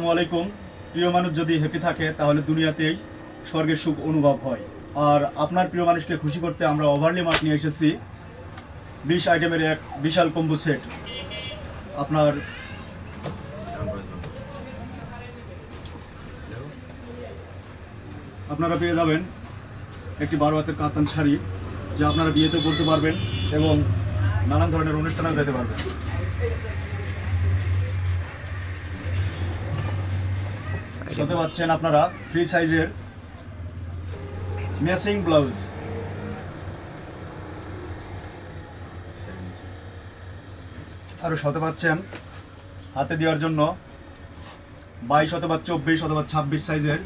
আসসালামু আলাইকুম। প্রিয় মানুষ যদি হ্যাপি থাকে তাহলে দুনিয়াতেই স্বর্গের সুখ অনুভব হয়। আর আপনার প্রিয় মানুষকে খুশি করতে আমরা ওভারলি মার্ট নিয়ে এসেছি 20 আইটেমের এক বিশাল কম্বো সেট। আপনারা পেয়ে যাবেন একটি 12 হাতের কাতান শাড়ি, যা আপনারা বিয়েতেও পরতে পারবেন এবং নানান ধরনের অনুষ্ঠানেও যেতে পারবেন। সাথে পাচ্ছেন আপনারা ফ্রি সাইজের ম্যাচিং ব্লাউজ, আরও সাথে পাচ্ছেন হাতে দেওয়ার জন্য 22 অথবা 24 অথবা 26 সাইজের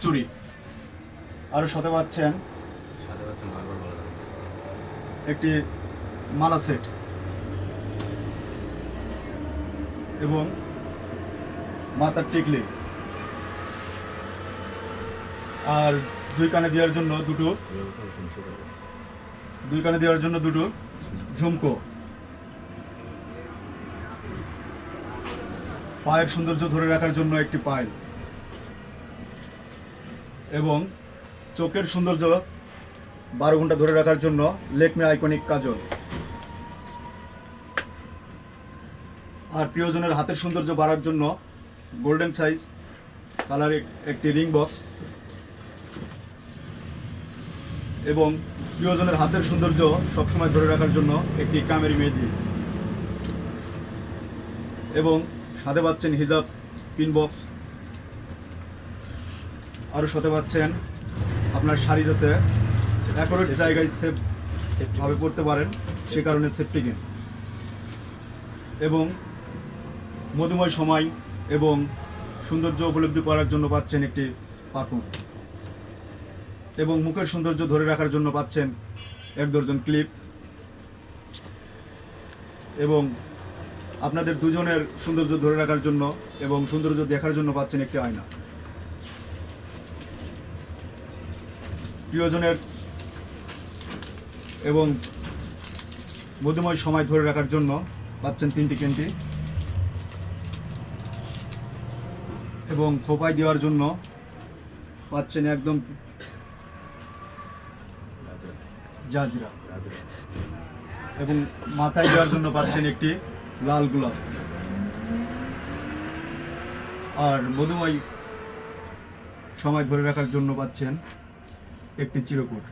চুড়ি, আরও সাথে পাচ্ছেন একটি মালা সেট এবং মাথার টিকলি, আর দুই কানে দেওয়ার জন্য দুটো ঝুমকো, পায়ের সৌন্দর্য ধরে রাখার জন্য একটি পায়েল এবং চোখের সৌন্দর্য 12 ঘন্টা ধরে রাখার জন্য লেকমে আইকনিক কাজল। আর প্রিয়জনের হাতের সৌন্দর্য বাড়ার জন্য গোল্ডেন সাইজ কালার একটি রিং বক্স এবং প্রিয়জনের হাতের সৌন্দর্য সবসময় ধরে রাখার জন্য একটি কামেরি মেহেদি এবং সাথে পাচ্ছেন হিজাব পিন বক্স, আরও সাথে পাচ্ছেন আপনার শাড়ি যাতে অ্যাকুরেট জায়গায় সেফভাবে পড়তে পারেন সে কারণে সেফটি কিন এবং মধুময় সময় এবং সৌন্দর্য উপলব্ধি করার জন্য পাচ্ছেন একটি পারফিউম এবং মুখের সৌন্দর্য ধরে রাখার জন্য পাচ্ছেন 1 ডজন ক্লিপ এবং আপনাদের দুজনের সৌন্দর্য ধরে রাখার জন্য এবং সৌন্দর্য দেখার জন্য পাচ্ছেন একটি আয়না। প্রিয়জনের এবং মধুময় সময় ধরে রাখার জন্য পাচ্ছেন 3টি ক্যান্ডি এবং খোপায় দেওয়ার জন্য পাচ্ছেন একদম জাজরা এবং মাথায় দেওয়ার জন্য পাচ্ছেন একটি লাল গোলাপ, আর মধুময় সময় ধরে রাখার জন্য পাচ্ছেন একটি চিরকুট।